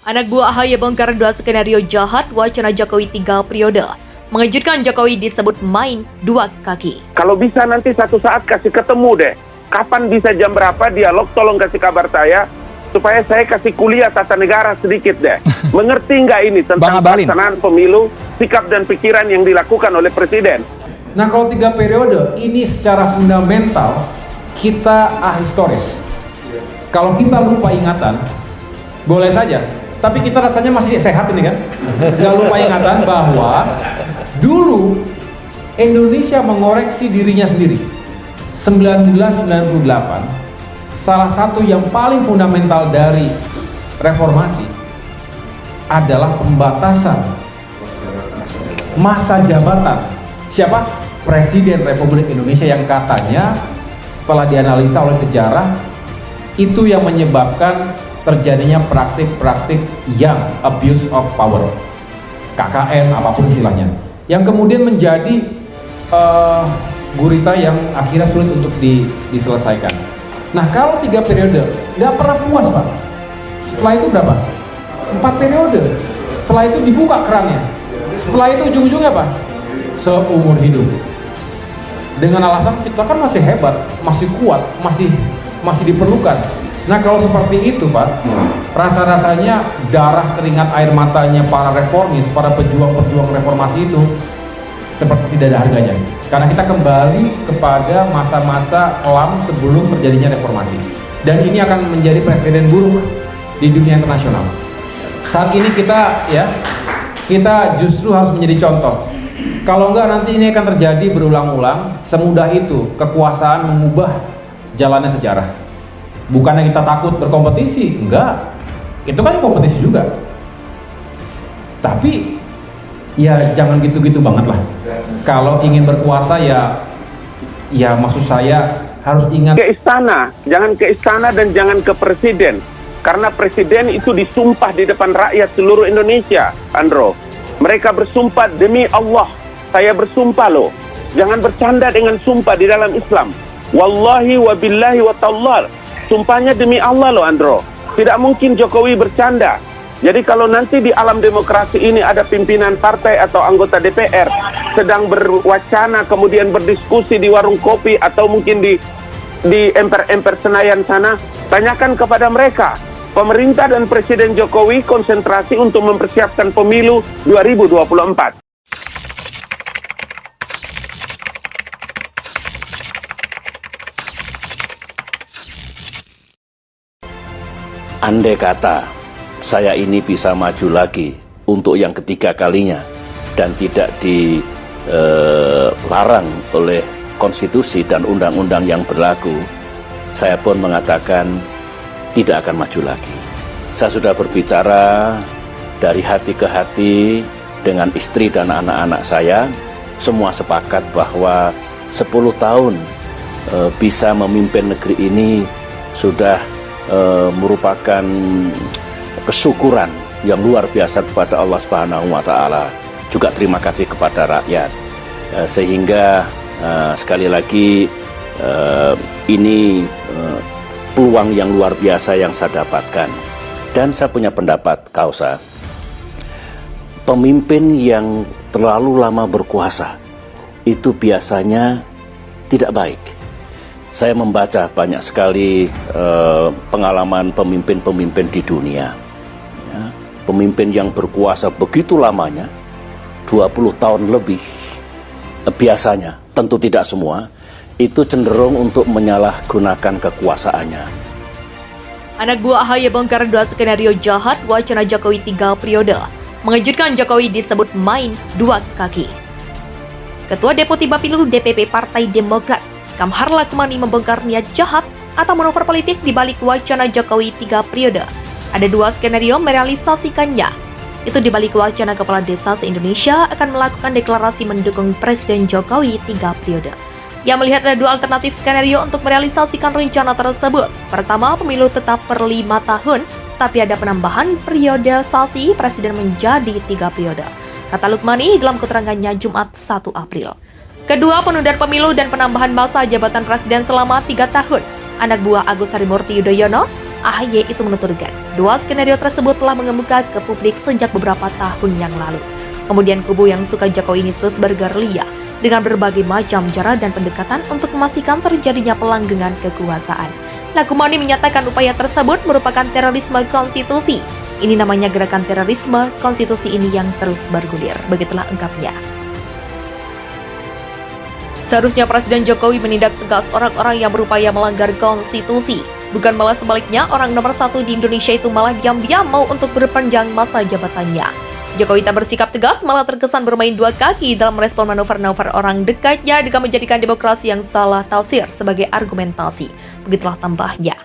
Anak buah AHY bongkar 2 skenario jahat wacana Jokowi 3 periode. Mengejutkan, Jokowi disebut main 2 kaki. Kalau bisa nanti satu saat kasih ketemu deh. Kapan bisa jam berapa dialog, tolong kasih kabar saya. Supaya saya kasih kuliah tata negara sedikit deh. Mengerti nggak ini tentang pelaksanaan pemilu, sikap dan pikiran yang dilakukan oleh Presiden? Nah, kalau 3 periode, ini secara fundamental kita ahistoris. Kalau kita lupa ingatan, boleh saja. Tapi kita rasanya masih sehat ini kan? Nggak lupa ingatan bahwa dulu Indonesia mengoreksi dirinya sendiri. 1998, salah satu yang paling fundamental dari reformasi adalah pembatasan masa jabatan. Siapa? Presiden Republik Indonesia, yang katanya setelah dianalisa oleh sejarah itu yang menyebabkan terjadinya praktik-praktik yang abuse of power, KKN apapun istilahnya, yang kemudian menjadi gurita yang akhirnya sulit untuk diselesaikan. Nah, kalau 3 periode nggak pernah puas, Pak. Setelah itu berapa? 4 periode. Setelah itu dibuka kerannya. Setelah itu ujung-ujungnya apa? Seumur hidup. Dengan alasan kita kan masih hebat, masih kuat, masih diperlukan. Nah, kalau seperti itu, Pak, rasa-rasanya darah, keringat, air matanya para reformis, para pejuang-pejuang reformasi itu seperti tidak ada harganya. Karena kita kembali kepada masa-masa kelam sebelum terjadinya reformasi. Dan ini akan menjadi presiden buruk di dunia internasional. Saat ini kita justru harus menjadi contoh. Kalau enggak, nanti ini akan terjadi berulang-ulang. Semudah itu kekuasaan mengubah jalannya sejarah. Bukannya kita takut berkompetisi, enggak. Itu kan kompetisi juga. Tapi ya jangan gitu-gitu banget lah. Kalau ingin berkuasa ya maksud saya harus ingat ke istana, jangan ke istana dan jangan ke presiden. Karena presiden itu disumpah di depan rakyat seluruh Indonesia, Andro. Mereka bersumpah demi Allah. Saya bersumpah loh. Jangan bercanda dengan sumpah di dalam Islam. Wallahi wa billahi wa ta'ala. Sumpahnya demi Allah loh, Andro. Tidak mungkin Jokowi bercanda. Jadi kalau nanti di alam demokrasi ini ada pimpinan partai atau anggota DPR sedang berwacana kemudian berdiskusi di warung kopi atau mungkin di emper-emper Senayan sana, tanyakan kepada mereka. Pemerintah dan Presiden Jokowi konsentrasi untuk mempersiapkan pemilu 2024. Andai kata saya ini bisa maju lagi untuk yang ketiga kalinya dan tidak dilarang oleh konstitusi dan undang-undang yang berlaku, saya pun mengatakan tidak akan maju lagi. Saya sudah berbicara dari hati ke hati dengan istri dan anak-anak saya. Semua sepakat bahwa 10 tahun bisa memimpin negeri ini sudah merupakan kesyukuran yang luar biasa kepada Allah Subhanahu wa Ta'ala. Juga terima kasih kepada rakyat. Sehingga sekali lagi ini peluang yang luar biasa yang saya dapatkan. Dan saya punya pendapat, Kausa, pemimpin yang terlalu lama berkuasa itu biasanya tidak baik. Saya membaca banyak sekali pengalaman pemimpin-pemimpin di dunia. Ya, pemimpin yang berkuasa begitu lamanya, 20 tahun lebih, biasanya, tentu tidak semua, itu cenderung untuk menyalahgunakan kekuasaannya. Anak buah AHY bongkar 2 skenario jahat wacana Jokowi 3 periode. Mengejutkan, Jokowi disebut main 2 kaki. Ketua Deputi Bapilu DPP Partai Demokrat, Kamhar Lakmani, membongkar niat jahat atau manuver politik di balik wacana Jokowi 3 periode. Ada 2 skenario merealisasikannya. Itu di balik wacana kepala desa se-Indonesia akan melakukan deklarasi mendukung Presiden Jokowi 3 periode. Yang melihat ada 2 alternatif skenario untuk merealisasikan rencana tersebut. Pertama, pemilu tetap per 5 tahun, tapi ada penambahan periodisasi presiden menjadi 3 periode, kata Lukmani dalam keterangannya Jumat 1 April. Kedua, penundaan pemilu dan penambahan masa jabatan presiden selama 3 tahun. Anak buah Agus Harimurti Yudhoyono AHY itu menuturkan, dua skenario tersebut telah mengemuka ke publik sejak beberapa tahun yang lalu. Kemudian kubu yang suka Jokowi ini terus bergerilya dengan berbagai macam cara dan pendekatan untuk memastikan terjadinya pelanggengan kekuasaan. Lakumani menyatakan upaya tersebut merupakan terorisme konstitusi. Ini namanya gerakan terorisme konstitusi ini yang terus bergulir. Begitulah ungkapnya. Seharusnya Presiden Jokowi menindak tegas orang-orang yang berupaya melanggar konstitusi. Bukan malah sebaliknya, orang nomor satu di Indonesia itu malah diam-diam mau untuk berpanjang masa jabatannya. Jokowi tak bersikap tegas, malah terkesan bermain dua kaki dalam merespon manuver-manuver orang dekatnya dengan menjadikan demokrasi yang salah tafsir sebagai argumentasi. Begitulah tambahnya.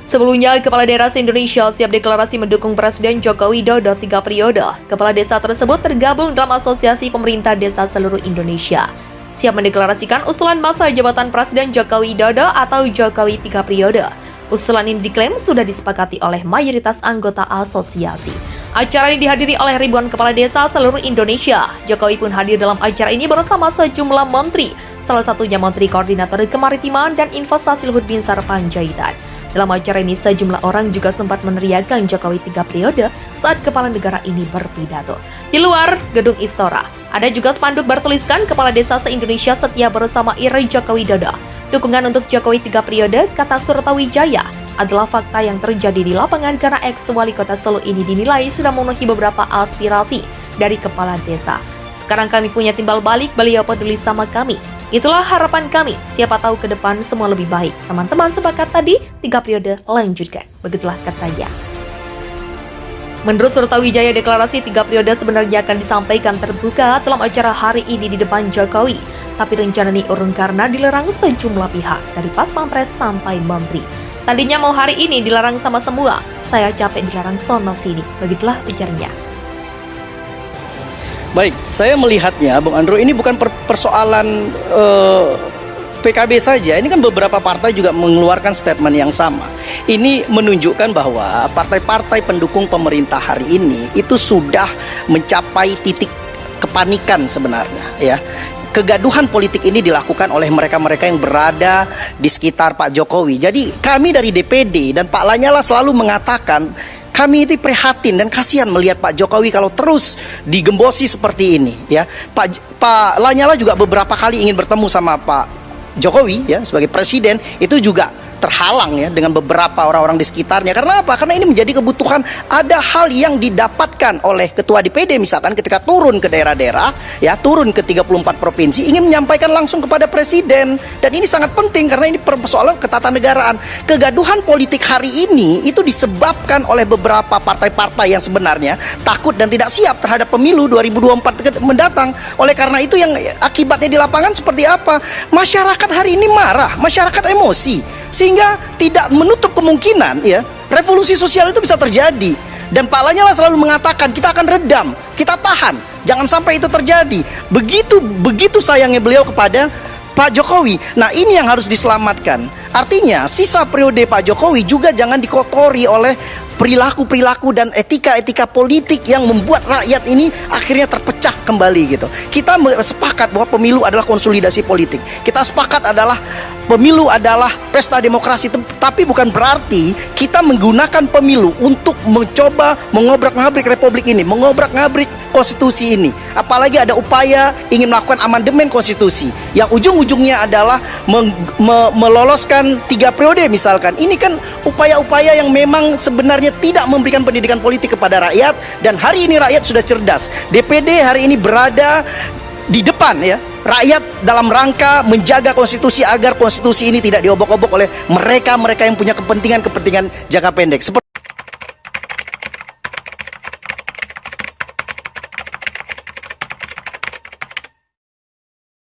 Sebelumnya, Kepala Daerah se-Indonesia siap deklarasi mendukung Presiden Joko Widodo 3 periode. Kepala desa tersebut tergabung dalam Asosiasi Pemerintah Desa Seluruh Indonesia. Siap mendeklarasikan usulan masa jabatan Presiden Joko Widodo atau Jokowi 3 periode. Usulan ini diklaim sudah disepakati oleh mayoritas anggota asosiasi. Acara ini dihadiri oleh ribuan kepala desa seluruh Indonesia. Jokowi pun hadir dalam acara ini bersama sejumlah menteri, salah satunya Menteri Koordinator Kemaritiman dan Investasi Luhut Binsar Panjaitan. Dalam acara ini, sejumlah orang juga sempat meneriakkan Jokowi 3 periode saat kepala negara ini berpidato. Di luar gedung Istora, ada juga spanduk bertuliskan Kepala Desa se-Indonesia setia bersama Iri Joko Widodo. Dukungan untuk Jokowi 3 periode, kata Surtawijaya, adalah fakta yang terjadi di lapangan karena ex-wali kota Solo ini dinilai sudah memenuhi beberapa aspirasi dari kepala desa. Sekarang kami punya timbal balik, beliau peduli sama kami. Itulah harapan kami, siapa tahu ke depan semua lebih baik. Teman-teman sepakat tadi, 3 periode lanjutkan. Begitulah katanya. Menurut Surtawijaya, deklarasi 3 periode sebenarnya akan disampaikan terbuka dalam acara hari ini di depan Jokowi. Tapi rencana ini urung karena dilarang sejumlah pihak, dari Pas Pampres sampai Menteri. Tadinya mau hari ini dilarang sama semua, saya capek dilarang sono sini. Begitulah ujarnya. Baik, saya melihatnya, Bung Andro, ini bukan persoalan PKB saja. Ini kan beberapa partai juga mengeluarkan statement yang sama. Ini menunjukkan bahwa partai-partai pendukung pemerintah hari ini itu sudah mencapai titik kepanikan sebenarnya, ya. Kegaduhan politik ini dilakukan oleh mereka-mereka yang berada di sekitar Pak Jokowi. Jadi kami dari DPD dan Pak Lanyala selalu mengatakan kami itu prihatin dan kasihan melihat Pak Jokowi kalau terus digembosi seperti ini, ya. Pak Lanyala juga beberapa kali ingin bertemu sama Pak Jokowi, ya, sebagai presiden, itu juga terhalang, ya, dengan beberapa orang-orang di sekitarnya. Karena apa? Karena ini menjadi kebutuhan. Ada hal yang didapatkan oleh ketua DPD misalkan ketika turun ke daerah-daerah, ya, turun ke 34 provinsi, ingin menyampaikan langsung kepada presiden. Dan ini sangat penting karena ini persoalan ketatanegaraan. Kegaduhan politik hari ini itu disebabkan oleh beberapa partai-partai yang sebenarnya takut dan tidak siap terhadap pemilu 2024 mendatang. Oleh karena itu yang akibatnya di lapangan seperti apa? Masyarakat hari ini marah, masyarakat emosi. Sehingga tidak menutup kemungkinan, ya, revolusi sosial itu bisa terjadi. Dan Pak Lanyala selalu mengatakan kita akan redam, kita tahan, jangan sampai itu terjadi. Begitu sayangnya beliau kepada Pak Jokowi. Nah, ini yang harus diselamatkan. Artinya sisa periode Pak Jokowi juga jangan dikotori oleh perilaku-perilaku dan etika-etika politik yang membuat rakyat ini akhirnya terpecah kembali gitu. Kita sepakat bahwa pemilu adalah konsolidasi politik. Kita sepakat adalah pemilu adalah pesta demokrasi, tapi bukan berarti kita menggunakan pemilu untuk mencoba mengobrak-ngabrik republik ini, mengobrak-ngabrik konstitusi ini. Apalagi ada upaya ingin melakukan amandemen konstitusi yang ujung-ujungnya adalah meloloskan 3 periode misalkan. Ini kan upaya-upaya yang memang sebenarnya tidak memberikan pendidikan politik kepada rakyat, dan hari ini rakyat sudah cerdas. DPD hari ini berada di depan, ya, rakyat dalam rangka menjaga konstitusi agar konstitusi ini tidak diobok-obok oleh mereka-mereka yang punya kepentingan jangka pendek.